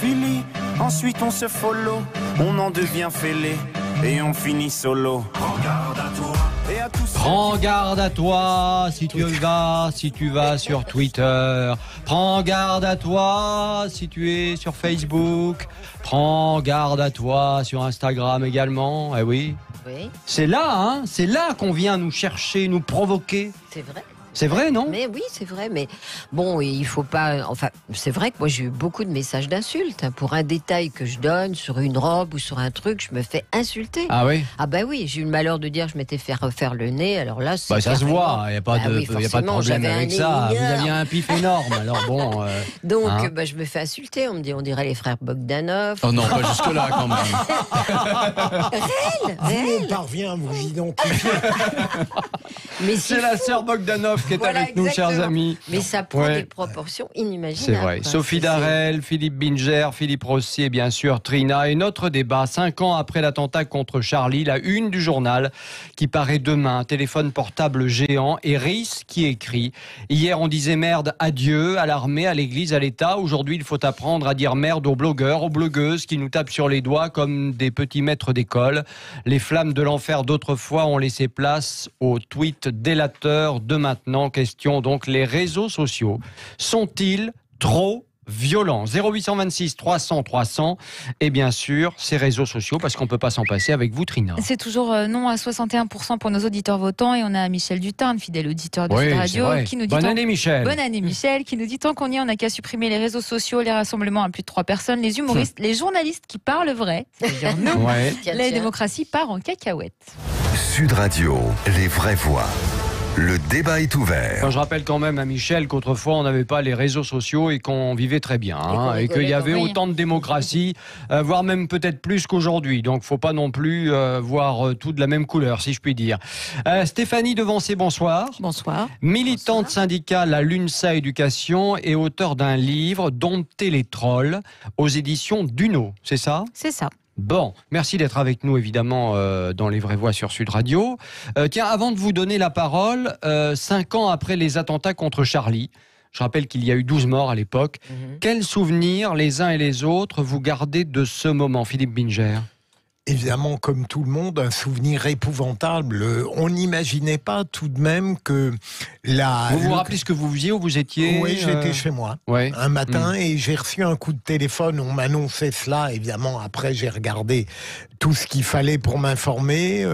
Philly, ensuite on se follow, on en devient fêlé et on finit solo. Prends garde à toi. Prends garde à toi si tu vas sur Twitter. Prends garde à toi si tu es sur Facebook. Prends garde à toi sur Instagram également. Eh oui. Oui. C'est là qu'on vient nous chercher, nous provoquer. C'est vrai. C'est vrai, non? Mais oui, c'est vrai. Mais bon, il faut pas. Enfin, c'est vrai que moi j'ai eu beaucoup de messages d'insultes pour un détail que je donne sur une robe ou sur un truc, je me fais insulter. Ah oui. Ah bah oui, j'ai eu le malheur de dire que je m'étais fait refaire le nez. Alors là, c'est ça se voit. Il y a pas de, oui, y a pas de problème avec ça. Vous aviez un pif énorme. Alors bon. Donc, je me fais insulter. On me dit, on dirait les frères Bogdanov. Oh non, pas jusque là quand même. Réel. On parvient à vous identifier. Mais c'est la sœur Bogdanov qui est avec nous, chers amis. Mais ça prend des proportions inimaginables. C'est vrai. Sophie Darel, Philippe Binger, Philippe Rossi et bien sûr Trina. Et notre débat, 5 ans après l'attentat contre Charlie, la une du journal qui paraît demain, téléphone portable géant et Riss qui écrit. Hier, on disait merde à Dieu, à l'armée, à l'église, à l'État. Aujourd'hui, il faut apprendre à dire merde aux blogueurs, aux blogueuses qui nous tapent sur les doigts comme des petits maîtres d'école. Les flammes de l'enfer d'autrefois ont laissé place aux tweets délateurs de maintenant. Question donc, les réseaux sociaux sont-ils trop violents? 0826 300 300 et bien sûr ces réseaux sociaux, parce qu'on ne peut pas s'en passer avec vous, Trina. C'est toujours non à 61% pour nos auditeurs votants, et on a Michel Dutarn, fidèle auditeur de Sud Radio, qui nous dit... Bonne année Michel. Bonne année Michel, qui nous dit tant qu'on y est, on n'a qu'à supprimer les réseaux sociaux, les rassemblements à plus de 3 personnes, les humoristes, les journalistes qui parlent vrai, c'est-à-dire nous, la démocratie part en cacahuète. Sud Radio, les vraies voix. Le débat est ouvert. Je rappelle quand même à Michel qu'autrefois on n'avait pas les réseaux sociaux et qu'on vivait très bien, et qu'il y avait autant de démocratie, voire même peut-être plus qu'aujourd'hui. Donc faut pas non plus voir tout de la même couleur, si je puis dire. Stéphanie Devancé, bonsoir. Bonsoir. Militante syndicale à l'UNSA Éducation et auteure d'un livre, Dompter les trolls, aux éditions Duno, c'est ça? C'est ça. Bon, merci d'être avec nous évidemment dans Les Vraies Voix sur Sud Radio. Tiens, avant de vous donner la parole, 5 ans après les attentats contre Charlie, je rappelle qu'il y a eu 12 morts à l'époque, quels souvenirs les uns et les autres vous gardez de ce moment, Philippe Binger? Évidemment, comme tout le monde, un souvenir épouvantable. On n'imaginait pas tout de même que Vous vous rappelez ce que vous faisiez, où vous étiez? Oui, j'étais chez moi un matin et j'ai reçu un coup de téléphone. On m'annonçait cela. Évidemment, après, j'ai regardé tout ce qu'il fallait pour m'informer.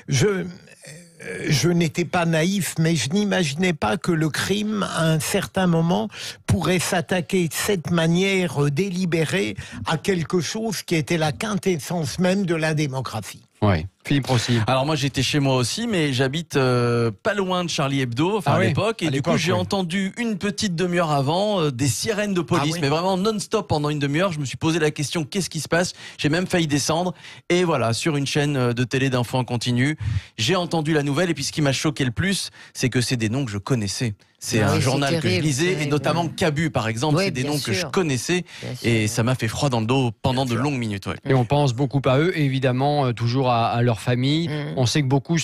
Je n'étais pas naïf, mais je n'imaginais pas que le crime, à un certain moment, pourrait s'attaquer de cette manière délibérée à quelque chose qui était la quintessence même de la démocratie. Oui. Philippe Rossi. Alors moi j'étais chez moi aussi, mais j'habite pas loin de Charlie Hebdo, à l'époque, et du coup j'ai entendu une petite demi-heure avant des sirènes de police, mais vraiment non-stop pendant une demi-heure. Je me suis posé la question, qu'est-ce qui se passe? J'ai même failli descendre, et voilà, sur une chaîne de télé d'infos en continu, j'ai entendu la nouvelle, et puis ce qui m'a choqué le plus, c'est que c'est des noms que je connaissais. C'est un journal que je lisais, et notamment Cabu par exemple, c'est des noms que je connaissais, et ça m'a fait froid dans le dos pendant de longues minutes. Et on pense beaucoup à eux, et évidemment toujours à leur famille. On sait que beaucoup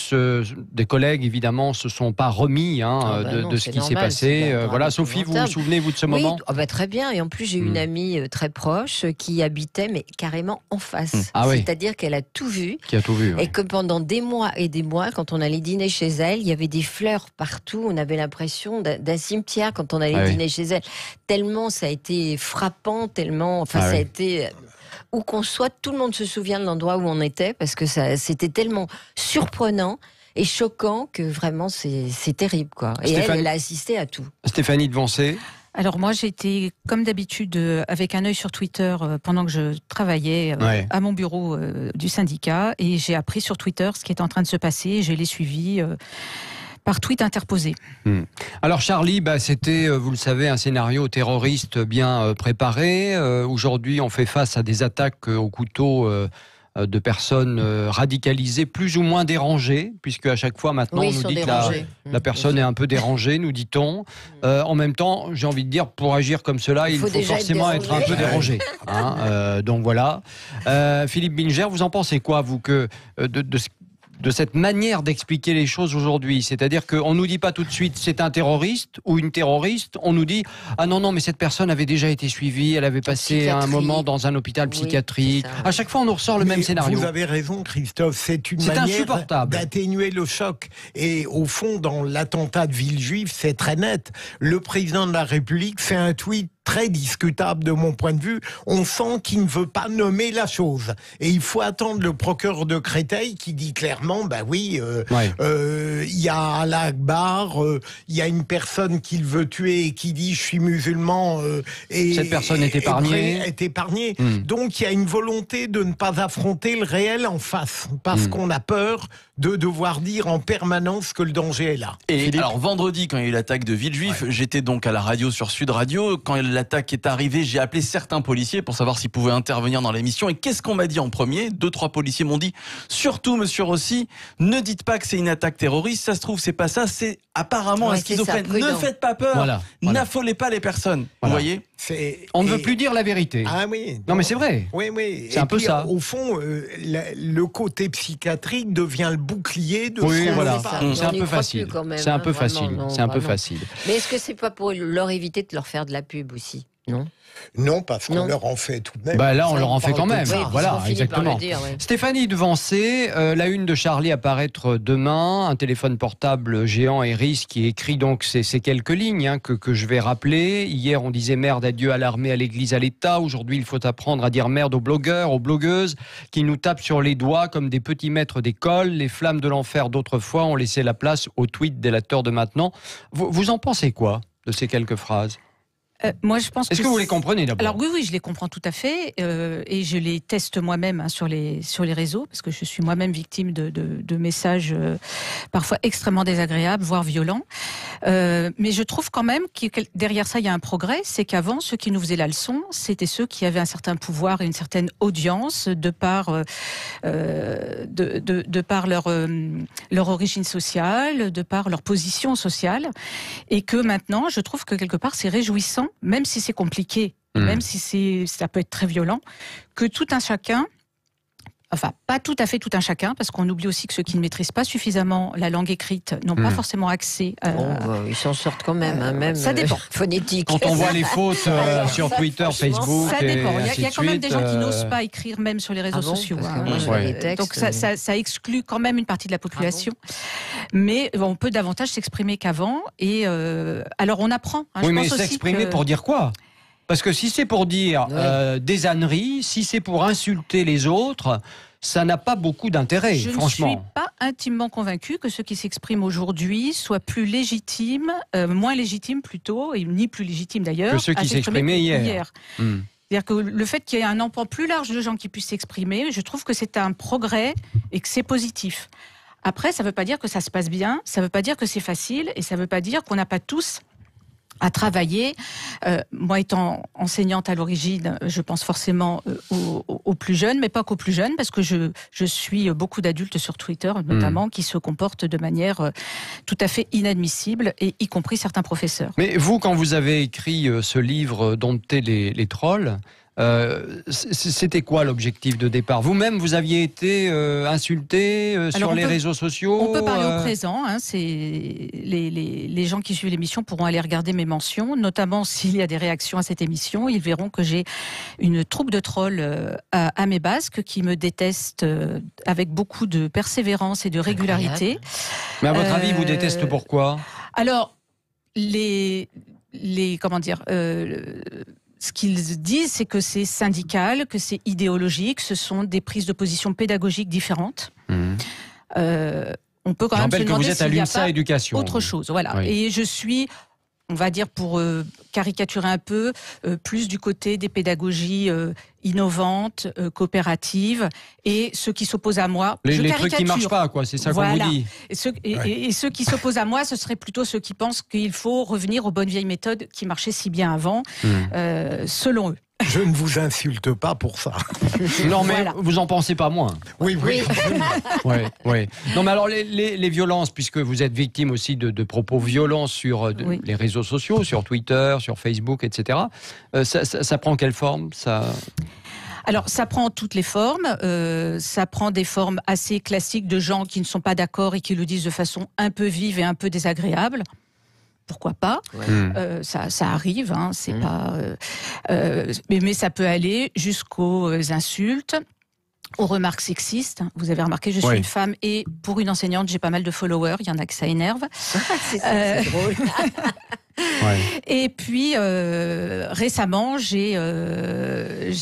des collègues évidemment se sont pas remis de ce qui s'est passé. Voilà, Sophie, vous vous souvenez vous de ce moment? Très bien, et en plus j'ai une amie très proche qui habitait mais carrément en face. C'est-à-dire qu'elle a tout vu. Qui a tout vu. Et que pendant des mois et des mois, quand on allait dîner chez elle, il y avait des fleurs partout. On avait l'impression d'un cimetière quand on allait dîner chez elle. Tellement ça a été frappant, tellement, ça a été... Où qu'on soit, tout le monde se souvient de l'endroit où on était, parce que c'était tellement surprenant et choquant que vraiment c'est terrible, quoi. Et elle a assisté à tout. Stéphanie Devancé. Alors moi j'étais comme d'habitude avec un œil sur Twitter pendant que je travaillais à mon bureau du syndicat, et j'ai appris sur Twitter ce qui était en train de se passer, et je l'ai suivi par tweet interposé. Alors Charlie, c'était, vous le savez, un scénario terroriste bien préparé. Aujourd'hui, on fait face à des attaques au couteau de personnes radicalisées, plus ou moins dérangées, puisque à chaque fois maintenant on nous dit que la personne est un peu dérangée, nous dit-on. En même temps, j'ai envie de dire, pour agir comme cela, il faut forcément être un peu dérangé. Donc voilà. Philippe Binger, vous en pensez quoi, vous, de cette manière d'expliquer les choses aujourd'hui. C'est-à-dire qu'on ne nous dit pas tout de suite c'est un terroriste ou une terroriste. On nous dit ah non, mais cette personne avait déjà été suivie, elle avait passé un moment dans un hôpital psychiatrique. À chaque fois, on nous ressort le même scénario. Vous avez raison, Christophe. C'est une manière d'atténuer le choc. Et au fond, dans l'attentat de Villejuif, c'est très net. Le président de la République fait un tweet très discutable de mon point de vue. On sent qu'il ne veut pas nommer la chose. Et il faut attendre le procureur de Créteil qui dit clairement, bah oui, il y a Allah Akbar, il y a une personne qu'il veut tuer et qui dit je suis musulman. Et cette personne est épargnée. Donc il y a une volonté de ne pas affronter le réel en face, parce qu'on a peur de devoir dire en permanence que le danger est là. Et alors vendredi, quand il y a eu l'attaque de Villejuif, j'étais donc à la radio sur Sud Radio. Quand l'attaque est arrivée, j'ai appelé certains policiers pour savoir s'ils pouvaient intervenir dans l'émission. Et qu'est-ce qu'on m'a dit en premier? 2-3 policiers m'ont dit surtout, monsieur Rossi, ne dites pas que c'est une attaque terroriste. Ça se trouve, c'est pas ça. C'est apparemment un schizophrène. Ne faites pas peur. N'affolez pas les personnes. Vous voyez? On ne veut plus dire la vérité. Ah oui. Non, mais c'est vrai. Oui. C'est un peu ça. Au fond, le côté psychiatrique devient le bouclier de c'est un peu facile. C'est un peu facile. C'est un peu facile. Mais est-ce que c'est pas pour leur éviter de leur faire de la pub aussi? Non, parce qu'on leur en fait tout de même. Là, on leur en fait quand même. Voilà, exactement. Dire, Stéphanie Devancé, la une de Charlie à paraître demain, un téléphone portable géant Eris qui écrit donc ces quelques lignes que je vais rappeler. Hier, on disait merde, adieu à l'armée, à l'église, à l'État. Aujourd'hui, il faut apprendre à dire merde aux blogueurs, aux blogueuses qui nous tapent sur les doigts comme des petits maîtres d'école. Les flammes de l'enfer d'autrefois ont laissé la place aux tweets délateurs de maintenant. Vous en pensez quoi de ces quelques phrases? Moi, je pense. Est-ce que vous les comprenez d'abord? Alors oui, je les comprends tout à fait, et je les teste moi-même sur les réseaux, parce que je suis moi-même victime de messages parfois extrêmement désagréables, voire violents. Mais je trouve quand même que derrière ça, il y a un progrès. C'est qu'avant, ceux qui nous faisaient la leçon, c'était ceux qui avaient un certain pouvoir et une certaine audience de par leur origine sociale, de par leur position sociale, et que maintenant, je trouve que quelque part, c'est réjouissant, même si c'est compliqué, même si ça peut être très violent, que tout un chacun, enfin pas tout à fait tout un chacun, parce qu'on oublie aussi que ceux qui ne maîtrisent pas suffisamment la langue écrite n'ont pas forcément accès à... ils s'en sortent quand même, même ça dépend. Phonétique. Quand on voit les fautes sur Twitter, Facebook... Ça dépend, il y a quand même des gens qui n'osent pas écrire même sur les réseaux sociaux. Donc ça exclut quand même une partie de la population. Mais on peut davantage s'exprimer qu'avant. Et alors on apprend. Oui, mais s'exprimer pour dire quoi? Parce que si c'est pour dire des âneries, si c'est pour insulter les autres, ça n'a pas beaucoup d'intérêt, franchement. Je ne suis pas intimement convaincue que ceux qui s'expriment aujourd'hui soient plus légitimes, moins légitimes plutôt, et ni plus légitimes d'ailleurs, que ceux qui s'exprimaient hier. C'est-à-dire que le fait qu'il y ait un empan plus large de gens qui puissent s'exprimer, je trouve que c'est un progrès et que c'est positif. Après, ça ne veut pas dire que ça se passe bien, ça ne veut pas dire que c'est facile, et ça ne veut pas dire qu'on n'a pas tous à travailler. Moi, étant enseignante à l'origine, je pense forcément aux plus jeunes, mais pas qu'aux plus jeunes, parce que je suis beaucoup d'adultes sur Twitter, notamment, qui se comportent de manière tout à fait inadmissible, et y compris certains professeurs. Mais vous, quand vous avez écrit ce livre, Dompter les trolls, c'était quoi l'objectif de départ? Vous-même, vous aviez été insulté sur les réseaux sociaux? On peut parler au présent. Les gens qui suivent l'émission pourront aller regarder mes mentions, notamment s'il y a des réactions à cette émission. Ils verront que j'ai une troupe de trolls à mes basques qui me détestent avec beaucoup de persévérance et de régularité. Mais à votre avis, ils vous détestent pourquoi? Alors, comment dire ce qu'ils disent, c'est que c'est syndical, que c'est idéologique, ce sont des prises de position pédagogiques différentes. On peut quand même se demander s'il n'y a pas éducation, autre chose. Voilà. Oui. Et je suis, on va dire pour caricaturer un peu, plus du côté des pédagogies innovantes, coopératives, et ceux qui s'opposent à moi, les trucs qui ne marchent pas, quoi, c'est ça qu'on vous dit. Et ceux qui s'opposent à moi, ce seraient plutôt ceux qui pensent qu'il faut revenir aux bonnes vieilles méthodes qui marchaient si bien avant, selon eux. Je ne vous insulte pas pour ça. Non, mais vous en pensez pas moins. Oui. Oui. Non, mais alors les violences, puisque vous êtes victime aussi de propos violents sur les réseaux sociaux, sur Twitter, sur Facebook, etc. Ça prend quelle forme, ça? Alors, ça prend toutes les formes. Ça prend des formes assez classiques de gens qui ne sont pas d'accord et qui le disent de façon un peu vive et un peu désagréable. Pourquoi pas? Ça arrive, hein, c'est pas. Mais ça peut aller jusqu'aux insultes, aux remarques sexistes. Vous avez remarqué, je suis une femme et pour une enseignante, j'ai pas mal de followers. Il y en a que ça énerve. C'est drôle. Et puis récemment, je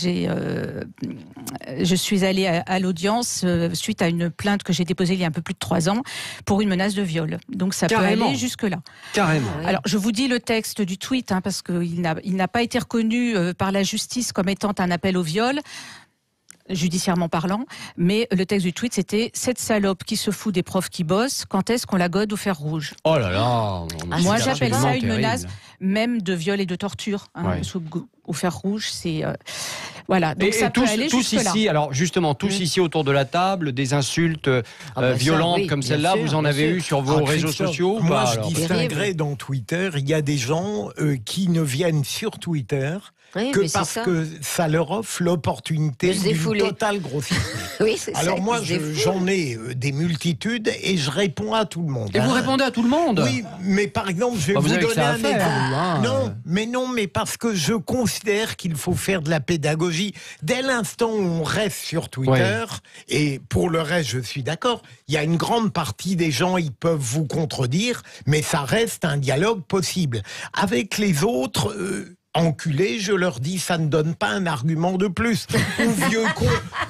suis allée à l'audience suite à une plainte que j'ai déposée il y a un peu plus de 3 ans pour une menace de viol. Donc ça peut aller jusque-là. Carrément. Alors je vous dis le texte du tweet, hein, parce qu'il n'a pas été reconnu par la justice comme étant un appel au viol, judiciairement parlant, mais le texte du tweet c'était « Cette salope qui se fout des profs qui bossent, quand est-ce qu'on la gode au fer rouge ?» Oh là là. Moi j'appelle ça une menace même de viol et de torture. Hein, au fer rouge, c'est... Voilà, donc ça peut aller tous ici, alors justement, tous ici autour de la table, des insultes violentes comme celle-là, vous en avez eu sur vos réseaux sociaux? Moi, je distinguerais dans Twitter, il y a des gens qui ne viennent sur Twitter que parce que ça leur offre l'opportunité d'une totale grossesse. Alors moi, j'en ai des multitudes et je réponds à tout le monde. Et vous répondez à tout le monde? Oui, mais par exemple, je vais vous donner un exemple. Non, mais parce que je considère qu'il faut faire de la pédagogie. Dès l'instant où on reste sur Twitter, et pour le reste, je suis d'accord, il y a une grande partie des gens, ils peuvent vous contredire, mais ça reste un dialogue possible. Avec les autres... enculés, je leur dis, ça ne donne pas un argument de plus. Ou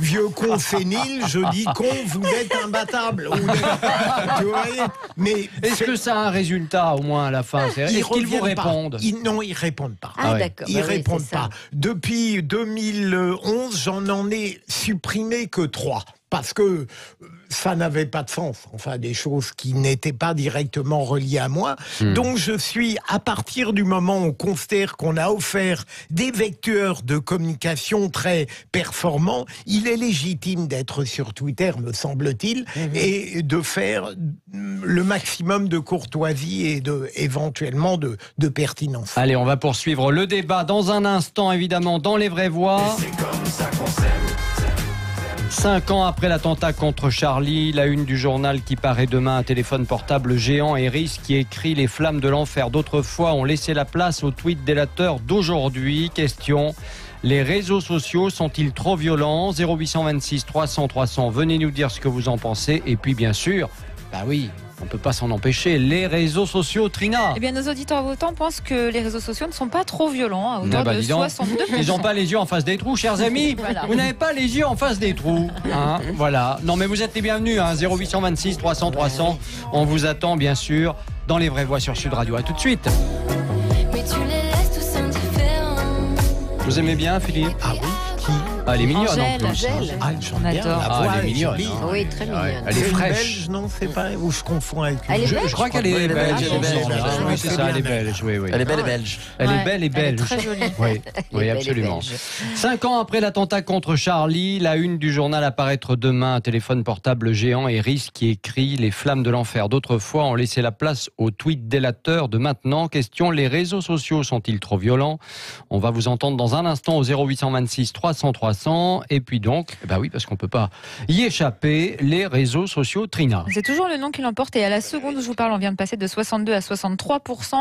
vieux con sénile, je dis con, vous êtes imbattable. Tu vois, mais est-ce que ça a un résultat au moins à la fin? Est-ce qu'ils vous répondent? Non, ils répondent pas. D'accord. Ils répondent pas. Depuis 2011, j'en ai supprimé que 3. Parce que ça n'avait pas de sens, enfin des choses qui n'étaient pas directement reliées à moi. Donc je suis, à partir du moment où on considère qu'on a offert des vecteurs de communication très performants, il est légitime d'être sur Twitter, me semble-t-il, et de faire le maximum de courtoisie et éventuellement de pertinence. Allez, on va poursuivre le débat dans un instant, évidemment, dans Les Vraies Voix. 5 ans après l'attentat contre Charlie, la une du journal qui paraît demain, un téléphone portable géant et Riz qui écrit « Les flammes de l'enfer d'autrefois ont laissé la place aux tweets délateurs d'aujourd'hui ». Question, les réseaux sociaux sont-ils trop violents? 0826 300 300, venez nous dire ce que vous en pensez. Et puis bien sûr, bah oui, on ne peut pas s'en empêcher, les réseaux sociaux, Trina. Eh bien, nos auditeurs votants pensent que les réseaux sociaux ne sont pas trop violents, à hauteur de 62%. Ils n'ont pas les yeux en face des trous, chers amis. Voilà. Vous n'avez pas les yeux en face des trous. Hein, voilà. Non, mais vous êtes les bienvenus. 0826 300 300. On vous attend, bien sûr, dans Les Vraies Voix sur Sud Radio. À tout de suite. Mais tu les laisses tous indifférents. Vous aimez bien, Philippe? Ah oui. Elle est mignonne en plus. Angèle. On adore. Elle est mignonne. Oui, très mignonne. Elle est fraîche. Belge, non, c'est pas où je confonds avec une. Je crois qu'elle est belge. Oui, c'est ça, elle est belge. Oui. Elle est belle et belge. Elle est belle et belge. Elle est très jolie. Oui, absolument. 5 ans après l'attentat contre Charlie, la une du journal apparaître demain, un téléphone portable géant et Riz qui écrit « Les flammes de l'enfer d'autrefois ont laissé la place aux tweets délateurs de maintenant ». Question, les réseaux sociaux sont-ils trop violents? On va vous entendre dans un instant au 0826 300 300. Et puis donc, bah oui, parce qu'on ne peut pas y échapper, les réseaux sociaux, Trina. C'est toujours le nom qui l'emporte et à la seconde où je vous parle, on vient de passer de 62 à 63%.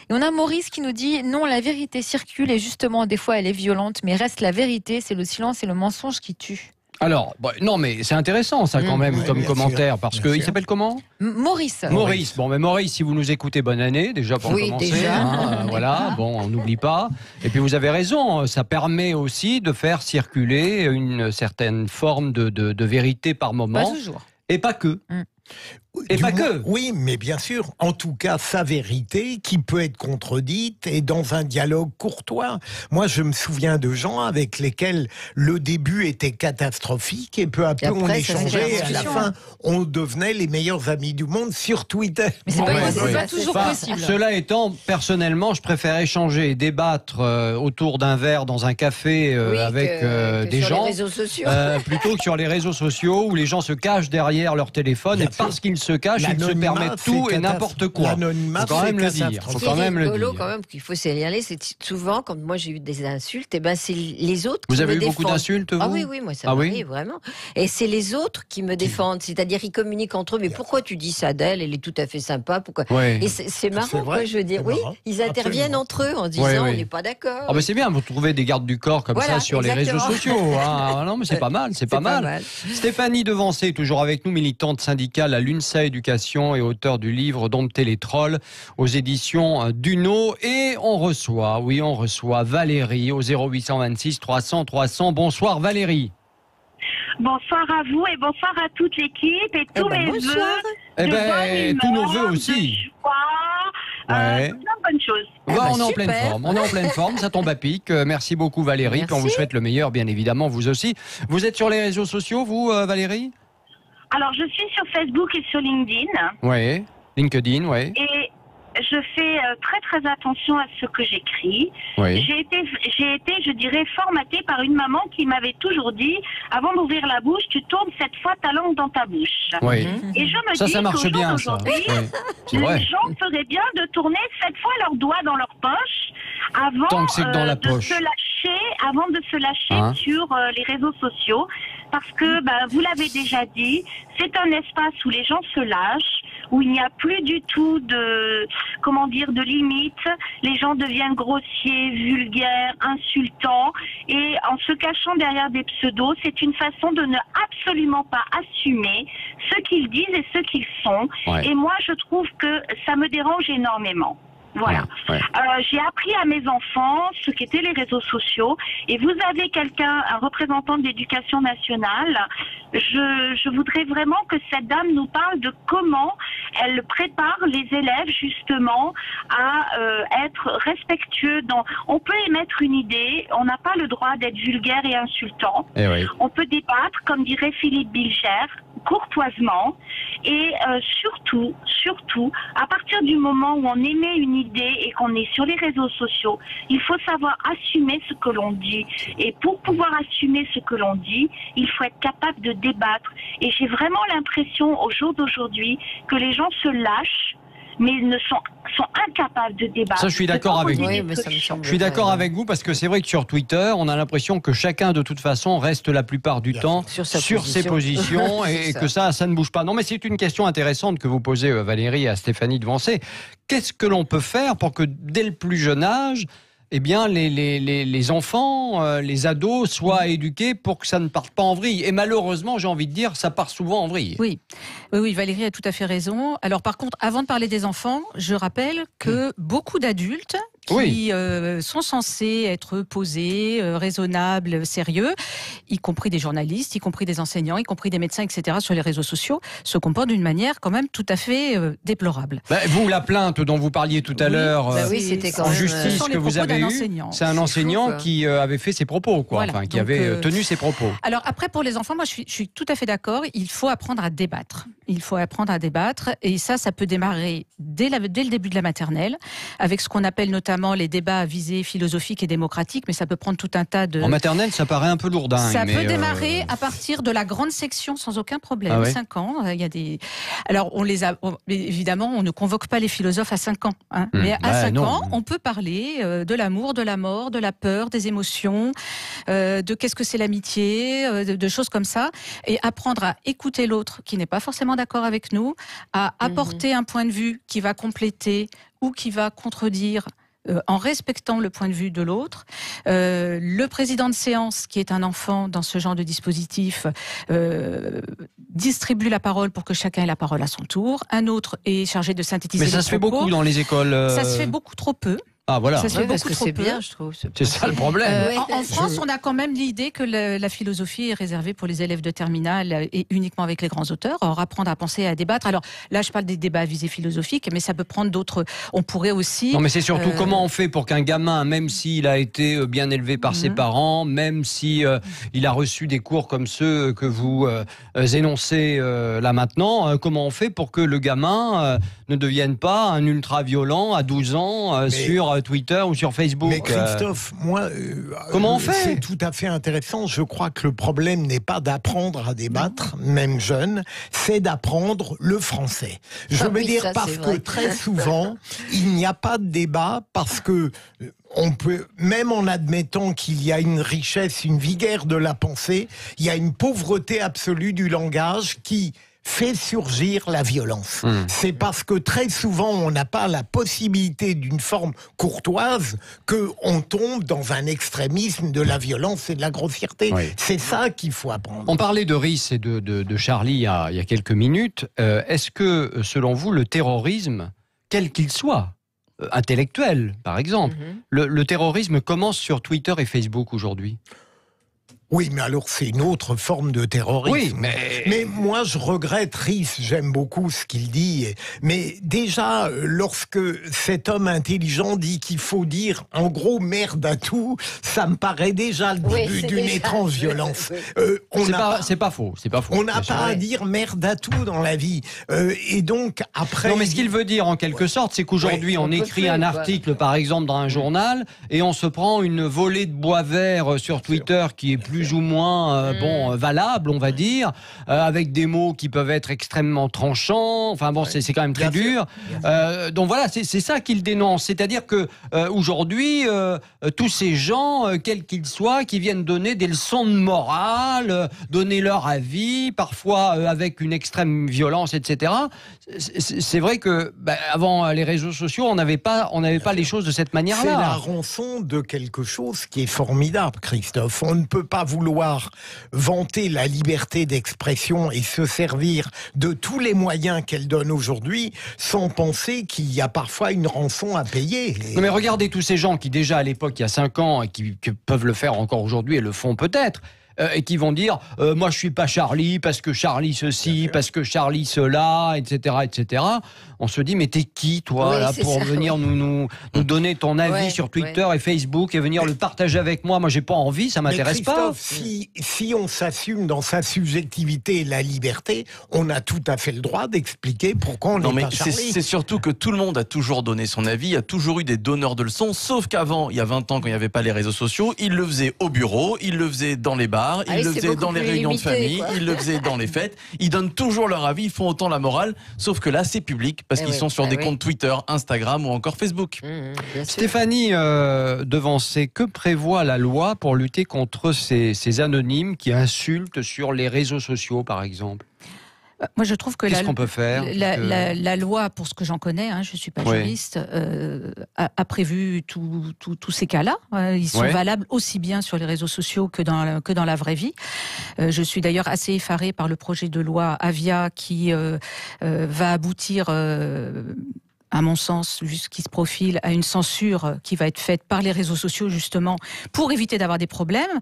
Et on a Maurice qui nous dit « Non, la vérité circule et justement, des fois, elle est violente, mais reste la vérité, c'est le silence et le mensonge qui tuent. » Alors, non mais c'est intéressant ça quand même comme commentaire, parce qu'il s'appelle comment? Maurice. Bon, mais Maurice, si vous nous écoutez, bonne année déjà pour commencer. Déjà. Voilà, bon, on n'oublie pas. Et puis vous avez raison, ça permet aussi de faire circuler une certaine forme de vérité par moment. Pas toujours. Et pas que. Et pas que. Oui, mais bien sûr. En tout cas, sa vérité, qui peut être contredite, et dans un dialogue courtois. Moi, je me souviens de gens avec lesquels le début était catastrophique, et peu à peu, on échangeait, et à la fin, on devenait les meilleurs amis du monde sur Twitter. Mais c'est pas toujours possible. Cela étant, personnellement, je préfère échanger et débattre autour d'un verre dans un café avec des gens, les réseaux sociaux. plutôt que sur les réseaux sociaux où les gens se cachent derrière leur téléphone et parce qu'ils se cache, ils se permettent tout et n'importe quoi. L'anonymat, faut quand même le dire. Faut quand même le dire. Quand même qu'il faut signaler, c'est souvent quand moi j'ai eu des insultes, et ben c'est les autres. Vous qui avez me eu beaucoup défendent. d'insultes, vous? Ah oui, moi ça m'arrive vraiment. Et c'est les autres qui me défendent, c'est-à-dire ils communiquent entre eux. Mais pourquoi tu dis ça d'elle? Elle est tout à fait sympa. Pourquoi? Et c'est marrant, quoi, je veux dire. Oui, ils interviennent entre eux en disant on n'est pas d'accord. Ah ben c'est bien, vous trouvez des gardes du corps comme ça sur les réseaux sociaux. Hein. Non mais c'est pas mal, c'est pas mal. Stéphanie Devancé, toujours avec nous, militante syndicale à l'UNSA Éducation et auteure du livre Dompter les trolls aux éditions Duno. Et on reçoit Valérie au 0826 300 300. Bonsoir Valérie. Bonsoir à vous et bonsoir à toute l'équipe et tous mes vœux. Tous nos vœux aussi. Plein de bonnes choses. On est en pleine forme. On est en pleine forme. Ça tombe à pic. Merci beaucoup Valérie. Puis on vous souhaite le meilleur, bien évidemment, vous aussi. Vous êtes sur les réseaux sociaux, vous, Valérie? Alors, je suis sur Facebook et sur LinkedIn. Oui, LinkedIn, oui. Et je fais très très attention à ce que j'écris. Oui. J'ai été, je dirais, formatée par une maman qui m'avait toujours dit, avant d'ouvrir la bouche, tu tournes cette fois ta langue dans ta bouche. Oui. Et je me dis ça marche bien, ça. Oui. Les gens feraient bien de tourner cette fois leurs doigts dans leur poche avant Tant que c'est dans la poche. Avant de se lâcher sur les réseaux sociaux. Parce que, vous l'avez déjà dit, c'est un espace où les gens se lâchent, où il n'y a plus du tout de limites. Les gens deviennent grossiers, vulgaires, insultants. Et en se cachant derrière des pseudos, c'est une façon de ne absolument pas assumer ce qu'ils disent et ce qu'ils sont. Ouais. Et moi, je trouve que ça me dérange énormément. Voilà. J'ai appris à mes enfants ce qu'étaient les réseaux sociaux. Et vous avez un représentant de l'Éducation nationale. Je voudrais vraiment que cette dame nous parle de comment elle prépare les élèves justement à être respectueux. On peut émettre une idée, on n'a pas le droit d'être vulgaire et insultant. On peut débattre, comme dirait Philippe Bilger, courtoisement. Et surtout, à partir du moment où on émet une idée et qu'on est sur les réseaux sociaux, il faut savoir assumer ce que l'on dit. Et pour pouvoir assumer ce que l'on dit, il faut être capable de débattre. Et j'ai vraiment l'impression au jour d'aujourd'hui que les gens se lâchent, mais ils sont incapables de débattre. Ça, je suis d'accord avec vous. Je suis d'accord avec vous parce que c'est vrai que sur Twitter, on a l'impression que chacun, de toute façon, reste la plupart du temps sur ses positions et que ça ne bouge pas. Non, mais c'est une question intéressante que vous posez, Valérie, à Stéphanie Devancé. Qu'est-ce que l'on peut faire pour que, dès le plus jeune âge, eh bien, les enfants, les ados soient éduqués pour que ça ne parte pas en vrille. Et malheureusement, j'ai envie de dire, ça part souvent en vrille. Oui, Valérie a tout à fait raison. Alors par contre, avant de parler des enfants, je rappelle que beaucoup d'adultes qui sont censés être posés, raisonnables, sérieux, y compris des journalistes, y compris des enseignants, y compris des médecins, etc., sur les réseaux sociaux, se comportent d'une manière quand même tout à fait déplorable. Vous, la plainte dont vous parliez tout à l'heure en justice que vous avez eue, c'est un enseignant qui avait fait ses propos, qui avait tenu ses propos. Alors après, pour les enfants, moi je suis tout à fait d'accord, il faut apprendre à débattre. Il faut apprendre à débattre, et ça peut démarrer dès le début de la maternelle, avec ce qu'on appelle notamment les débats à visée philosophique et démocratique, mais ça peut prendre tout un tas de... En maternelle, ça paraît un peu lourdin. Ça peut démarrer à partir de la grande section sans aucun problème. 5 ans, il y a des... Alors, évidemment, on ne convoque pas les philosophes à 5 ans. Mais à 5 ans, on peut parler de l'amour, de la mort, de la peur, des émotions, de qu'est-ce que c'est l'amitié, de choses comme ça, et apprendre à écouter l'autre qui n'est pas forcément d'accord avec nous, à apporter un point de vue qui va compléter ou qui va contredire en respectant le point de vue de l'autre. Le président de séance, qui est un enfant dans ce genre de dispositif, distribue la parole pour que chacun ait la parole à son tour. Un autre est chargé de synthétiser les propos. Mais ça se fait beaucoup dans les écoles. Ça se fait beaucoup trop peu. Ah voilà. Ça se fait beaucoup trop peu. Bien, je trouve. C'est ça le problème. En France, on a quand même l'idée que la philosophie est réservée pour les élèves de terminale et uniquement avec les grands auteurs. Or, apprendre à penser et à débattre. Alors là, je parle des débats à visée philosophique, mais ça peut prendre d'autres. On pourrait aussi. Non, mais c'est surtout comment on fait pour qu'un gamin, même s'il a été bien élevé par ses parents, même si il a reçu des cours comme ceux que vous énoncez là maintenant, comment on fait pour que le gamin ne devienne pas un ultra violent à 12 ans sur sur Twitter ou sur Facebook. Mais Christophe, moi, comment on fait? C'est tout à fait intéressant. Je crois que le problème n'est pas d'apprendre à débattre, même jeune, c'est d'apprendre le français. Je veux dire parce que très souvent, il n'y a pas de débat parce que on peut, même en admettant qu'il y a une richesse, une vigueur de la pensée, il y a une pauvreté absolue du langage qui fait surgir la violence. C'est parce que très souvent on n'a pas la possibilité d'une forme courtoise qu'on tombe dans un extrémisme de la violence et de la grossièreté. Oui. C'est ça qu'il faut apprendre. On parlait de Rhys et de Charlie il y a quelques minutes. Est-ce que, selon vous, le terrorisme, quel qu'il soit, intellectuel par exemple, le terrorisme commence sur Twitter et Facebook aujourd'hui? Oui, mais alors c'est une autre forme de terrorisme. Oui, mais moi je regrette Rhys, j'aime beaucoup ce qu'il dit. Mais déjà, lorsque cet homme intelligent dit qu'il faut dire en gros merde à tout, ça me paraît déjà le début d'une étrange violence. C'est pas faux. On n'a pas à dire merde à tout dans la vie. Et donc après. Non, mais ce qu'il veut dire en quelque sorte, c'est qu'aujourd'hui on écrit un article par exemple dans un journal et on se prend une volée de bois vert sur Twitter qui est plus ou moins valable, on va dire, avec des mots qui peuvent être extrêmement tranchants. Enfin bon, c'est quand même très dur. Donc voilà, c'est ça qu'il dénonce. C'est-à-dire que aujourd'hui, tous ces gens, quels qu'ils soient, qui viennent donner des leçons de morale, donner leur avis, parfois avec une extrême violence, etc. C'est vrai que avant les réseaux sociaux, on n'avait pas les choses de cette manière-là. C'est la rançon de quelque chose qui est formidable, Christophe. On ne peut pas vouloir vanter la liberté d'expression et se servir de tous les moyens qu'elle donne aujourd'hui sans penser qu'il y a parfois une rançon à payer. Non mais regardez tous ces gens qui déjà à l'époque, il y a 5 ans, et qui peuvent le faire encore aujourd'hui et le font peut-être, et qui vont dire moi je suis pas Charlie parce que Charlie ceci, parce que Charlie cela, etc., etc. On se dit mais t'es qui toi là pour venir nous donner ton avis sur Twitter et Facebook et venir le partager avec moi? Moi j'ai pas envie, ça m'intéresse pas. Si on s'assume dans sa subjectivité et la liberté, on a tout à fait le droit d'expliquer pourquoi on n'est pas Charlie. C'est surtout que tout le monde a toujours donné son avis, il y a toujours eu des donneurs de leçons, sauf qu'avant, il y a 20 ans quand il n'y avait pas les réseaux sociaux, ils le faisaient au bureau, ils le faisaient dans les bars, ils le faisaient dans les réunions de famille, ils le faisaient dans les fêtes, ils donnent toujours leur avis, ils font autant la morale, sauf que là c'est public parce qu'ils sont sur des comptes Twitter, Instagram ou encore Facebook. Stéphanie Devancé, que prévoit la loi pour lutter contre ces anonymes qui insultent sur les réseaux sociaux par exemple? Moi, je trouve que qu'est-ce qu'on peut faire la loi, pour ce que j'en connais, je ne suis pas juriste, a prévu tous ces cas-là. Ils sont valables aussi bien sur les réseaux sociaux que dans la vraie vie. Je suis d'ailleurs assez effarée par le projet de loi Avia qui va aboutir... à mon sens, vu ce qui se profile, à une censure qui va être faite par les réseaux sociaux, justement, pour éviter d'avoir des problèmes.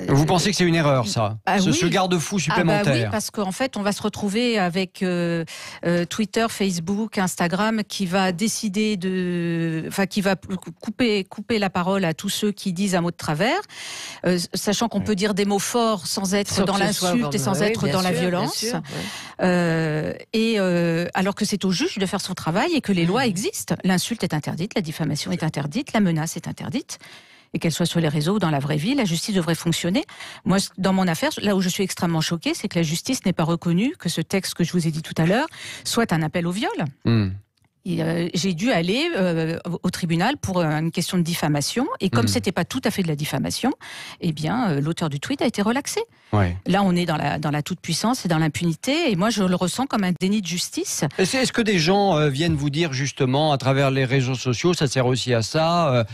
Vous pensez que c'est une erreur, ça, ce garde-fou supplémentaire? Oui, parce qu'en fait, on va se retrouver avec Twitter, Facebook, Instagram, qui va décider qui va couper la parole à tous ceux qui disent un mot de travers, sachant qu'on peut dire des mots forts sans être dans l'insulte et sans être dans la violence. Alors que c'est au juge de faire son travail et que les lois existent. L'insulte est interdite, la diffamation est interdite, la menace est interdite. Et qu'elle soit sur les réseaux ou dans la vraie vie, la justice devrait fonctionner. Moi, dans mon affaire, là où je suis extrêmement choquée, c'est que la justice n'ait pas reconnu que ce texte que je vous ai dit tout à l'heure soit un appel au viol. J'ai dû aller au tribunal pour une question de diffamation, et comme c'était pas tout à fait de la diffamation, eh bien l'auteur du tweet a été relaxé. Là, on est dans la toute-puissance et dans l'impunité, et moi je le ressens comme un déni de justice. Est-ce que des gens viennent vous dire justement à travers les réseaux sociaux, ça sert aussi à ça,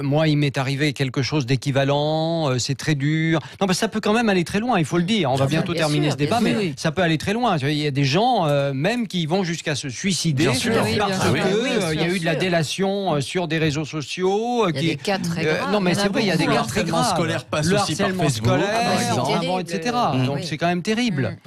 moi il m'est arrivé quelque chose d'équivalent, c'est très dur. Non, ça peut quand même aller très loin, il faut le dire. On va bientôt terminer ce débat, mais ça peut aller très loin. Il y a des gens même qui vont jusqu'à se suicider parce qu'il y a eu de la délation sur des réseaux sociaux. Il y a des cas très graves. Non, mais c'est vrai, il y a des cas très graves. Scolaire passe le aussi par harcèlement Facebook, scolaire, etc. Donc c'est quand même terrible.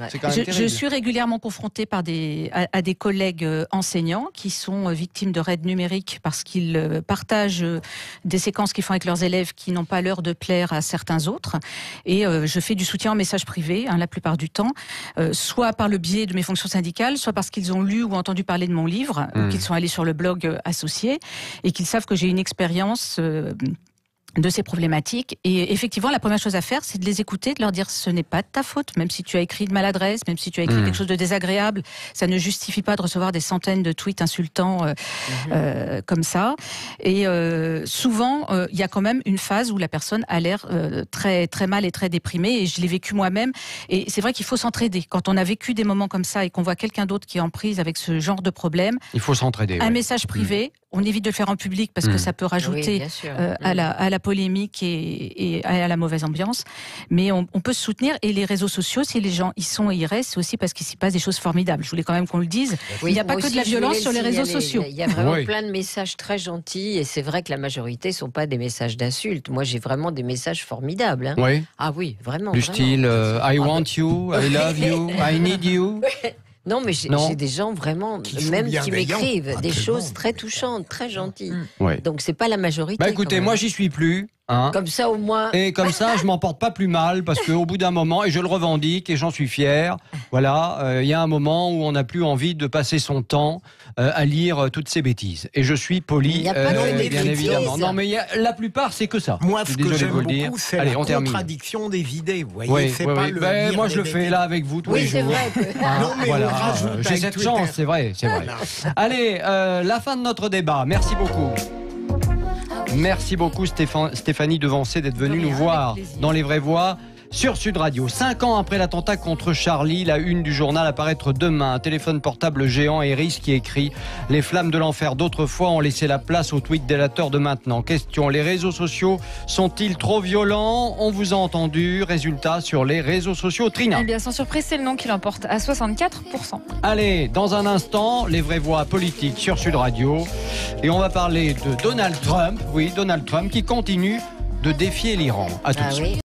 Je suis régulièrement confrontée à des collègues enseignants qui sont victimes de raids numériques parce qu'ils partagent partage des séquences qu'ils font avec leurs élèves qui n'ont pas l'heure de plaire à certains autres. Et je fais du soutien en message privé, la plupart du temps, soit par le biais de mes fonctions syndicales, soit parce qu'ils ont lu ou entendu parler de mon livre, ou qu'ils sont allés sur le blog associé, et qu'ils savent que j'ai une expérience de ces problématiques. Et effectivement, la première chose à faire, c'est de les écouter, de leur dire ce n'est pas de ta faute, même si tu as écrit de maladresse, même si tu as écrit quelque chose de désagréable, ça ne justifie pas de recevoir des centaines de tweets insultants comme ça. Et souvent, il y a quand même une phase où la personne a l'air très, très mal et très déprimée, et je l'ai vécu moi-même. Et c'est vrai qu'il faut s'entraider. Quand on a vécu des moments comme ça et qu'on voit quelqu'un d'autre qui est en prise avec ce genre de problème, il faut s'entraider. Un message privé, on évite de le faire en public parce que ça peut rajouter à la polémique et à la mauvaise ambiance. Mais on peut se soutenir, et les réseaux sociaux, si les gens y sont et y restent, c'est aussi parce qu'il s'y passe des choses formidables. Je voulais quand même qu'on le dise. Il n'y a pas que de la violence sur les réseaux sociaux. Il y a vraiment plein de messages très gentils, et c'est vrai que la majorité ne sont pas des messages d'insultes. Moi, j'ai vraiment des messages formidables. Oui. Ah oui, vraiment. Du style I want you, I love you, I need you. Non, mais j'ai des gens vraiment, qui m'écrivent des choses très touchantes, très gentilles. Donc c'est pas la majorité. Bah écoutez, moi j'y suis plus. Comme ça au moins. Et comme ça, je m'en porte pas plus mal, parce qu'au bout d'un moment, et je le revendique et j'en suis fier, voilà, il y a un moment où on n'a plus envie de passer son temps à lire toutes ces bêtises. Et je suis poli, bien évidemment. Non, mais la plupart, c'est que ça. Moi, ce que j'aime beaucoup, c'est la contradiction des idées. Vous voyez, moi, je le fais là avec vous tous les jours. C'est vrai. Non, mais on rajoute. J'ai cette chance, c'est vrai. Allez, la fin de notre débat. Merci beaucoup. Merci beaucoup Stéphanie Devancé d'être venue nous voir dans Les Vraies Voix sur Sud Radio. 5 ans après l'attentat contre Charlie, la une du journal à paraître demain. Un téléphone portable géant, Eris, qui écrit « Les flammes de l'enfer d'autrefois ont laissé la place aux tweets délateurs de maintenant ». Question, les réseaux sociaux sont-ils trop violents? On vous a entendu. Résultat sur les réseaux sociaux. Trina. Eh bien, sans surprise, c'est le non qui l'emporte à 64%. Allez, dans un instant, Les Vraies Voix politiques sur Sud Radio. Et on va parler de Donald Trump. Oui, Donald Trump qui continue de défier l'Iran. À tout de suite.